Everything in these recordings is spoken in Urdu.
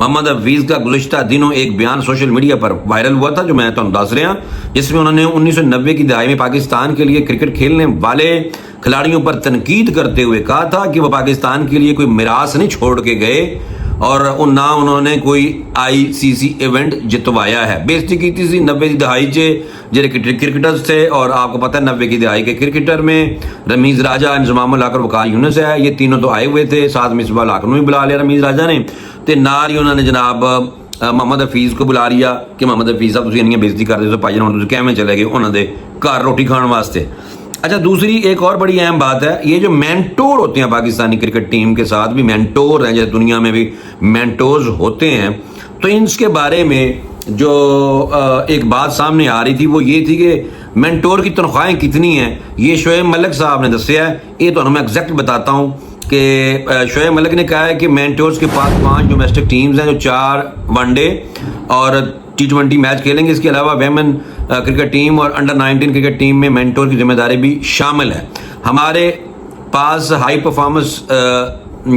محمد حفیظ کا گزشتہ دنوں ایک بیان سوشل میڈیا پر وائرل ہوا تھا جو میں تو دس رہا جس میں انہوں نے 1990 کی دہائی میں پاکستان کے لیے کرکٹ کھیلنے والے کھلاڑیوں پر تنقید کرتے ہوئے کہا تھا کہ وہ پاکستان کے لیے کوئی میراث نہیں چھوڑ کے گئے اور نہ انہوں نے کوئی ICC ایونٹ جتوایا ہے. بےزتی کی تھی 90 کی دہائی جڑے کرکٹرز تھے اور آپ کو پتہ ہے 90 کی دہائی کے کرکٹر میں رمیز راجہ, انضمام الحق اور وقار یونس ہے. یہ تینوں تو آئے ہوئے تھے, ساتھ مصباح الحق نے بھی بلا لیا رمیز راجہ نے, تے نال ہی انہوں نے جناب محمد حفیظ کو بلا لیا کہ محمد حفیظ صاحب تسی انہی بےزتی کر دے تو بھائی جان کیویں چلے گئے انہوں دے گھر روٹی کھان واسطے. اچھا دوسری ایک اور بڑی اہم بات ہے, یہ جو مینٹور ہوتے ہیں پاکستانی کرکٹ ٹیم کے ساتھ بھی مینٹور ہیں, جیسے دنیا میں بھی مینٹورز ہوتے ہیں, تو ان کے بارے میں جو ایک بات سامنے آ رہی تھی وہ یہ تھی کہ مینٹور کی تنخواہیں کتنی ہیں. یہ شعیب ملک صاحب نے دسیا ہے, یہ تو میں ایگزیکٹ بتاتا ہوں کہ شعیب ملک نے کہا ہے کہ مینٹورز کے پاس 5 ڈومیسٹک ٹیمز ہیں جو 4 ون ڈے اور T20 میچ کھیلیں گے. اس کے علاوہ ویمن کرکٹ ٹیم اور انڈر 19 کرکٹ ٹیم میں مینٹور کی ذمہ داری بھی شامل ہے. ہمارے پاس ہائی پرفارمنس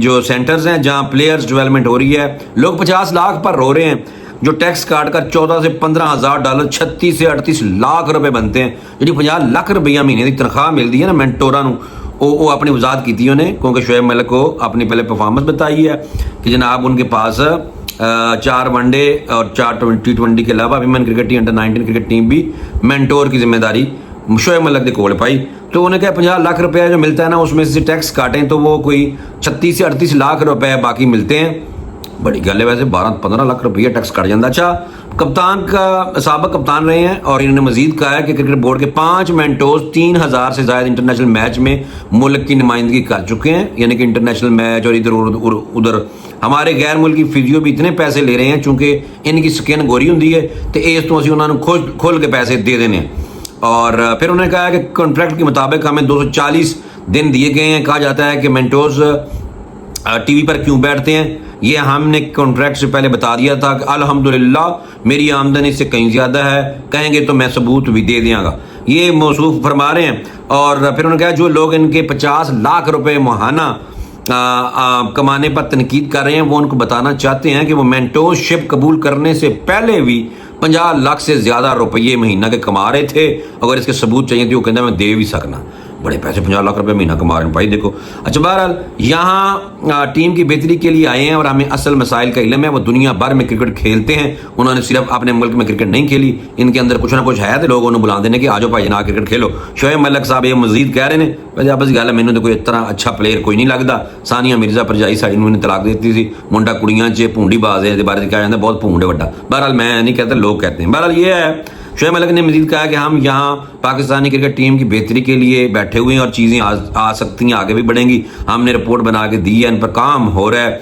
جو سینٹرز ہیں جہاں پلیئرز ڈیولپمنٹ ہو رہی ہے. لوگ 50 لاکھ پر رو رہے ہیں جو ٹیکس کاٹ کر 14 سے 15 ہزار ڈالر 36 سے 38 لاکھ روپے بنتے ہیں. جی 50 لاکھ روپیہ مہینے کی تنخواہ ملتی ہے نا مینٹوراں نوں, وہ اپنی وضاحت کی تھی انہیں, کیونکہ شعیب ملک کو اپنی پہلے پرفارمنس بتائی ہے کہ جناب ان کے پاس 4 ون ڈے اور 4 T20 کے علاوہ women cricket team under 19 cricket team بھی مینٹور کی ذمہ داری شعیب ملک نے کول پائی. تو انہیں کہا 50 لاکھ روپیہ جو ملتا ہے نا اس میں سے ٹیکس کاٹیں تو وہ کوئی 36 سے 38 لاکھ روپے باقی ملتے ہیں. بڑی گل ہے ویسے, 12-15 لاکھ روپیہ ٹیکس کٹ جاتا. اچھا کپتان کا سابق کپتان رہے ہیں اور انہوں نے مزید کہا ہے کہ کرکٹ بورڈ کے 5 مینٹورز 3000 سے زائد انٹرنیشنل میچ میں ملک کی نمائندگی کر چکے ہیں, یعنی کہ انٹرنیشنل میچ اور ادھر ہمارے غیر ملکی فزیو بھی اتنے پیسے لے رہے ہیں چونکہ ان کی سکن گوری ہوندی ہے تو اس تو اسی انہوں نے کھول کے پیسے دے دینے ہیں. اور پھر انہوں نے کہا کہ کانٹریکٹ کے مطابق ہمیں 240 دن دیے گئے ہیں. کہا جاتا ہے کہ مینٹورز ٹی وی پر کیوں بیٹھتے ہیں, یہ ہم نے کانٹریکٹ سے پہلے بتا دیا تھا کہ الحمدللہ میری آمدن اس سے کہیں زیادہ ہے, کہیں گے تو میں ثبوت بھی دے دیاں گا, یہ موصوف فرما رہے ہیں. اور پھر انہوں نے کہا جو لوگ ان کے 50 لاکھ روپے ماہانہ کمانے پر تنقید کر رہے ہیں وہ ان کو بتانا چاہتے ہیں کہ وہ مینٹور شپ قبول کرنے سے پہلے بھی 50 لاکھ سے زیادہ روپیے مہینہ کے کما رہے تھے. اگر اس کے ثبوت چاہیے تو وہ کہتے ہیں میں دے بھی سکنا. بڑے پیسے 50 لاکھ روپے مہینہ کما رہے ہیں بھائی دیکھو. اچھا بہرحال یہاں ٹیم کی بہتری کے لیے آئے ہیں اور ہمیں اصل مسائل کا علم ہے. وہ دنیا بھر میں کرکٹ کھیلتے ہیں, انہوں نے صرف اپنے ملک میں کرکٹ نہیں کھیلی, ان کے اندر کچھ نہ کچھ ہے تو لوگوں نے بلا دینے کہ آ جاؤ بھائی جناب کرکٹ کھیلو. شعیب ملک صاحب یہ مزید کہہ رہے ہیں ویسے آپس گل ہے مینوں تو کوئی اتنا اچھا پلیئر کوئی نہیں لگتا. ثانیہ مرزا پرجائی ساڈی نوں نے طلاق دیتی سی, منڈا کڑیاں 'چ پونڈی باز ہے, بارے کہا جاتا ہے بہت پونڈ ہے بڑا. بہرحال میں نہیں کہتا, لوگ کہتے ہیں. بہرحال یہ ہے شعیب ملک نے مزید کہا کہ ہم یہاں پاکستانی کرکٹ ٹیم کی بہتری کے لیے بیٹھے ہوئے ہیں اور چیزیں آ سکتی ہیں, آگے بھی بڑھیں گی. ہم نے رپورٹ بنا کے دی ہے, ان پر کام ہو رہا ہے.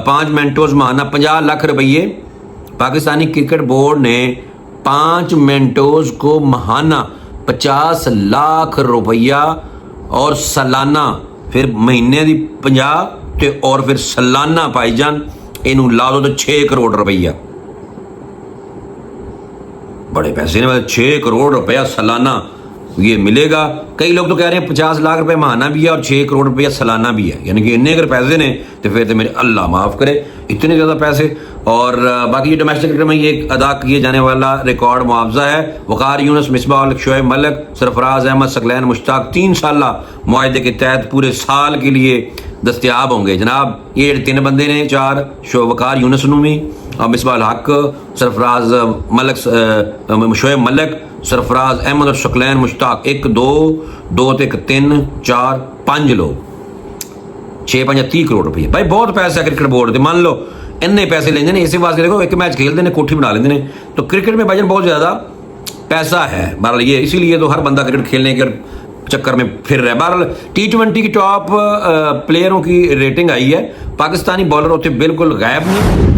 5 مینٹورز ماہانہ 50 لاکھ روپیے. پاکستانی کرکٹ بورڈ نے 5 مینٹورز کو ماہانہ 50 لاکھ روپیہ اور سالانہ پھر مہینے دی 50 اور پھر سالانہ پائی جان اینوں لا دو تو 6 کروڑ روپیہ. بڑے پیسے نے, 6 کروڑ روپیہ سالانہ یہ ملے گا. کئی لوگ تو کہہ رہے ہیں 50 لاکھ روپے ماہانہ بھی ہے اور 6 کروڑ روپیہ سالانہ بھی ہے, یعنی کہ اتنے اگر پیسے نے تو پھر تو میرے اللہ معاف کرے اتنے زیادہ پیسے. اور باقی یہ ڈومیسٹک کرکٹ میں یہ ادا کیے جانے والا ریکارڈ معاوضہ ہے. وقار یونس, مصباح الحق, شعیب ملک, سرفراز احمد, ثقلین مشتاق 3 سالہ معاہدے کے تحت پورے سال کے لیے دستیاب ہوں گے. جناب یہ 3 بندے نے, 4 وقار یونس نومی اور مصباح الحق, سرفراز ملک, شعیب ملک, سرفراز احمد اور ثقلین مشتاق. 1 2 تے 3 4 5 لوگ, 6 5 30 کروڑ روپیے. بھائی بہت پیسہ ہے کرکٹ بورڈ تے, مان لو اتنے پیسے لیندے نے. اسی واسطے دیکھو ایک میچ کھیلتے ہیں کوٹھی بنا لیندے نے, تو کرکٹ میں بھائی بہت زیادہ پیسہ ہے. بہرحال یہ اسی لیے تو ہر بندہ کرکٹ کھیلنے کے چکر میں پھر رہا ہے. بہرحال T20 کی ٹاپ پلیئروں کی ریٹنگ آئی ہے. پاکستانی بالر ہوتے بالکل غائب نہیں,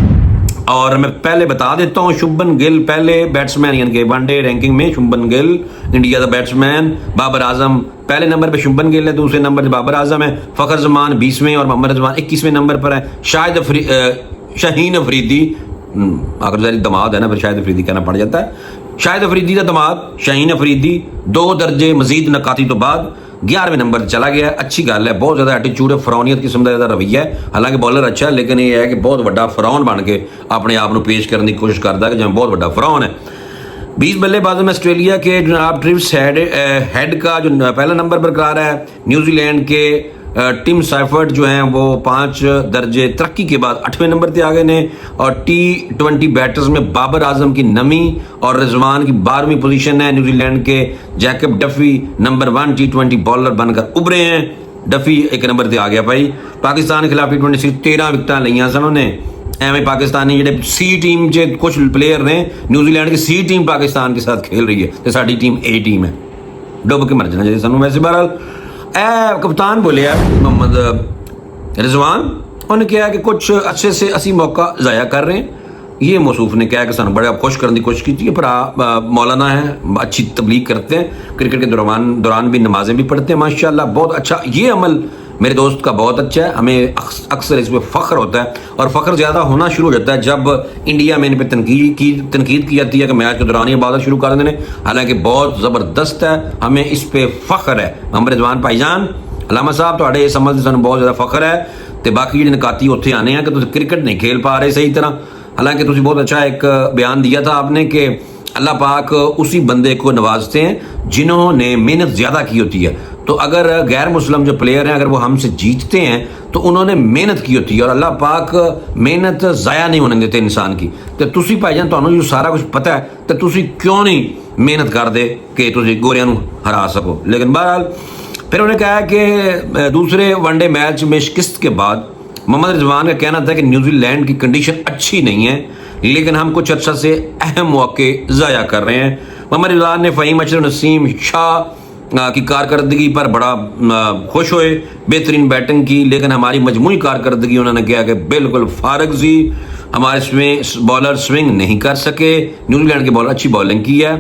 اور میں پہلے بتا دیتا ہوں شبھمن گل پہلے بیٹسمین, یعنی کہ ون ڈے رینکنگ میں شبھمن گل انڈیا کا بیٹسمین. بابر اعظم پہلے نمبر پہ شبھمن گل ہے, دوسرے نمبر پہ بابر اعظم ہے. فخر زمان 20ویں اور محمد رضوان 21ویں نمبر پر ہے. شاہین افریدی, اگر ذرا دماد ہے نا پھر شاہد افریدی کہنا پڑ جاتا ہے, شاہد افریدی کا دماغ شاہین افریدی 2 درجے مزید نکاتی تو بعد 11ویں نمبر چلا گیا ہے. اچھی گل ہے, بہت زیادہ ایٹیچیوڈ ہے, فرونیت قسم کا زیادہ رویہ ہے. حالانکہ بالر اچھا ہے لیکن یہ ہے کہ بہت بڑا فرعون بن کے اپنے آپ کو پیش کرنے کی کوشش کرتا ہے کہ جب بہت بڑا فرعون ہے. 20 بلے بازوں میں آسٹریلیا کے جناب ٹریوس ہیڈ کا جو پہلا نمبر برقرار ہے. نیوزی لینڈ کے ٹیم سائفرٹ جو ہیں وہ 5 درجے ترقی کے بعد 8ویں نمبر پہ آ گئے ہیں. اور T20 بیٹرز میں بابر اعظم کی 9ویں اور رضوان کی 12ویں پوزیشن ہے. نیوزی لینڈ کے Jacob Diffie number 1 T20 bowler بن کر ابھرے ہیں. ڈفی 1 نمبر پہ آ گیا بھائی. پاکستان کے خلاف T20 سے 13 وکٹاں لئیاں سن انہوں نے. ایویں پاکستانی جڑے سی ٹیم چ کچھ پلیئر نے, نیوزی لینڈ کی سی ٹیم پاکستان کے ساتھ کھیل رہی ہے تو ساری ٹیم اے ٹیم ہے, ڈب کے مر جانا چاہیے سانوں. ویسے بہرحال کپتان بولے محمد رضوان, انہوں نے کہا کہ کچھ اچھے سے اسی موقع ضائع کر رہے ہیں. یہ موصوف نے کہا کہ سانوں بڑے خوش کرنے کی کوشش کی. پر مولانا ہیں, اچھی تبلیغ کرتے ہیں, کرکٹ کے دوران بھی نمازیں بھی پڑھتے ہیں ماشاءاللہ, بہت اچھا. یہ عمل میرے دوست کا بہت اچھا ہے, ہمیں اکثر اس پہ فخر ہوتا ہے. اور فخر زیادہ ہونا شروع ہو جاتا ہے جب انڈیا میں ان پہ تنقید کی جاتی ہے کہ میچ کے دوران یہ باتیں شروع کر دینے. حالانکہ بہت زبردست ہے, ہمیں اس پہ فخر ہے. محمد رضوان بھائی جان, علامہ صاحب تھوڑے اس عمل سے سانوں بہت زیادہ فخر ہے. تو باقی جڑے نکاتی اتنے آنے ہیں کہ تم کرکٹ نہیں کھیل پا رہے صحیح طرح. حالانکہ تم بہت اچھا ایک بیان دیا تھا آپ نے کہ اللہ پاک اسی بندے کو نوازتے ہیں جنہوں نے محنت زیادہ کی ہوتی ہے. تو اگر غیر مسلم جو پلیئر ہیں اگر وہ ہم سے جیتتے ہیں تو انہوں نے محنت کی ہوتی ہے, اور اللہ پاک محنت ضائع نہیں ہونے دیتے انسان کی. تو تسی بھائی جان تمہیں جو سارا کچھ پتہ ہے تو تسی کیوں نہیں محنت کر دے کہ تسی گوریاں نو ہرا سکو. لیکن بہرحال پھر انہوں نے کہا کہ دوسرے ون ڈے میچ میں شکست کے بعد محمد رضوان کا کہنا تھا کہ نیوزی لینڈ کی کنڈیشن اچھی نہیں ہے لیکن ہم کچھ عرصہ سے اہم موقع ضائع کر رہے ہیں. محمد رضوان نے فہیم اشرف نسیم شاہ کی کارکردگی پر بڑا خوش ہوئے, بہترین بیٹنگ کی, لیکن ہماری مجموعی کارکردگی انہوں نے کہا کہ بالکل فارغ سی, ہمارے بالر سوئنگ نہیں کر سکے. نیوزی لینڈ کے بالر اچھی بالنگ کی ہے.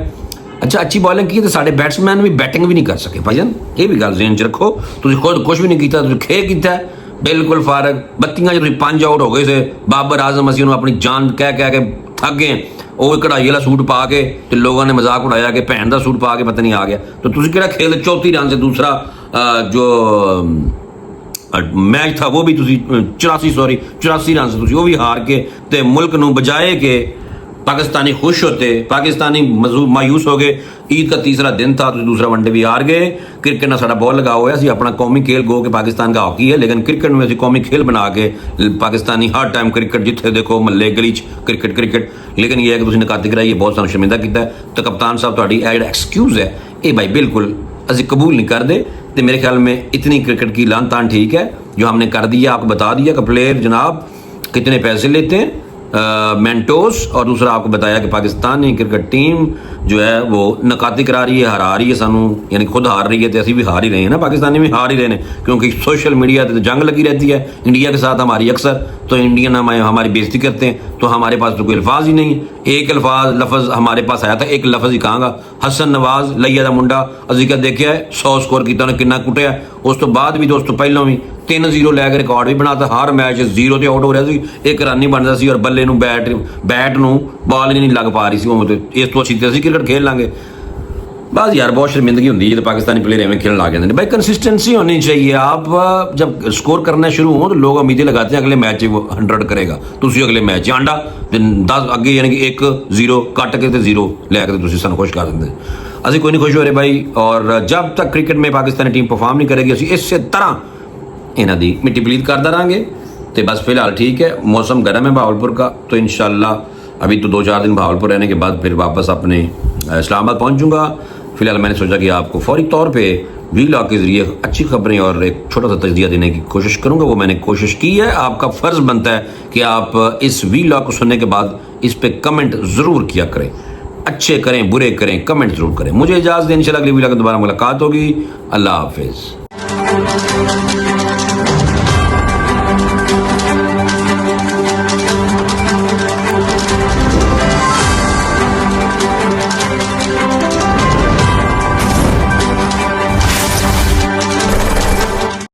اچھا اچھی بالنگ کی تو سارے بیٹسمین بھی بیٹنگ بھی نہیں کر سکے بھائی جان, یہ بھی گل ذہن چ رکھو. تھی خود کچھ بھی نہیں کیتا, تھی کھے کیتا ہے بالکل فارغ. 32 جب 5 آؤٹ ہو گئے سے بابر اعظم اسی انہوں اپنی جان کہہ کے تھک گئے. وہ کڑھائی والا سوٹ پا کے تو لوگوں نے مذاق اڑایا کہ بھن کا سوٹ پا کے پتہ نہیں آ گیا. تو تھی کہڑا کھیل 34 رن سے دوسرا جو میچ تھا وہ بھی 84 رن سے وہ بھی ہار کے تے ملک نو بجائے کہ پاکستانی خوش ہوتے, پاکستانی مایوس ہو گئے. عید کا تیسرا دن تھا تو دوسرا ون ڈے بھی ہار گئے. کرکٹ نے سارا بال لگا ہوا ہے, اپنا قومی کھیل گو کہ پاکستان کا ہاکی ہے, لیکن کرکٹ میں قومی کھیل بنا کے پاکستانی ہر ٹائم کرکٹ جتنے دیکھو محلے گلی کرکٹ. لیکن یہ ہے کہ تھی نکاتی کرائی, یہ بہت سانو شرمندہ کیتا ہے. تو کپتان صاحب تھوڑی ایڈ ایکسکیوز ہے یہ بھائی بالکل اسی قبول نہیں کر دے. تو میرے خیال میں اتنی کرکٹ کی لان تان ٹھیک ہے جو ہم نے کر دیا, آپ کو بتا دیا کہ پلیئر جناب کتنے پیسے لیتے ہیں مینٹوس, اور دوسرا آپ کو بتایا کہ پاکستانی کرکٹ ٹیم جو ہے وہ نکاتی کرا رہی ہے, ہرا رہی ہے سانو, یعنی خود ہار رہی ہے. تو اسی بھی ہار ہی رہے ہیں نا, پاکستانی بھی ہار ہی رہے ہیں کیونکہ سوشل میڈیا تو جنگ لگی رہتی ہے انڈیا کے ساتھ ہماری اکثر. تو انڈین ہماری بےزتی کرتے ہیں تو ہمارے پاس تو کوئی الفاظ ہی نہیں ہے. ایک لفظ ہمارے پاس آیا تھا, ایک لفظ ہی کہاں گا, حسن نواز لیا دا منڈا ازی کا دیکھا ہے 100 سکور کیتا انہیں کنا کٹیا. اس تو بعد بھی دوستو پہلوں بھی 3-0 لے کے ریکارڈ بھی بنا, ہر میچ 0 تے آؤٹ ہو رہا سی, ایک رن نہیں بنتا سی, اور بلے نو بیٹ نو بال نہیں لگ پا رہی سی. اس تو اچھی اسی کرکٹ کھیل لیں گے. بس یار بہت شرمندگی ہوتی ہے جب پاکستانی پلیئر ایویں کھیلنے لگ جاتے ہیں. بھائی کنسسٹنسی ہونی چاہیے. آپ جب اسکور کرنا شروع ہوں تو لوگ امیدیں لگاتے ہیں اگلے میچ وہ 100 کرے گا, تھی اگلے میچ آنڈا 10 اگے یعنی کہ 1-0 کٹ کے 0 لے کے تھی سانو خوش کر دیں. اسی کوئی نہیں خوش ہو رہے بھائی, اور جب تک کرکٹ میں پاکستانی ٹیم پرفارم نہیں کرے گی اسی اس سے طرح یہاں دی مٹی پلیت کرتے رہیں گے. تو بس فی الحال ٹھیک ہے, موسم گرم ہے بہاولپور کا, تو انشاءاللہ ابھی تو 2-4 دن بہاولپور رہنے کے بعد پھر واپس اپنے اسلام آباد پہنچوں گا. فی الحال میں نے سوچا کہ آپ کو فوری طور پہ ویلاگ کے ذریعے اچھی خبریں اور ایک چھوٹا سا تجزیہ دینے کی کوشش کروں گا. وہ میں نے کوشش کی ہے, آپ کا فرض بنتا ہے کہ آپ اس ویلاگ کو سننے کے بعد اس پہ کمنٹ ضرور کیا کریں. اچھے کریں برے کریں کمنٹ ضرور کریں. مجھے اجازت دیں, انشاءاللہ اگلی ویلاگ میں دوبارہ ملاقات ہوگی. اللہ حافظ.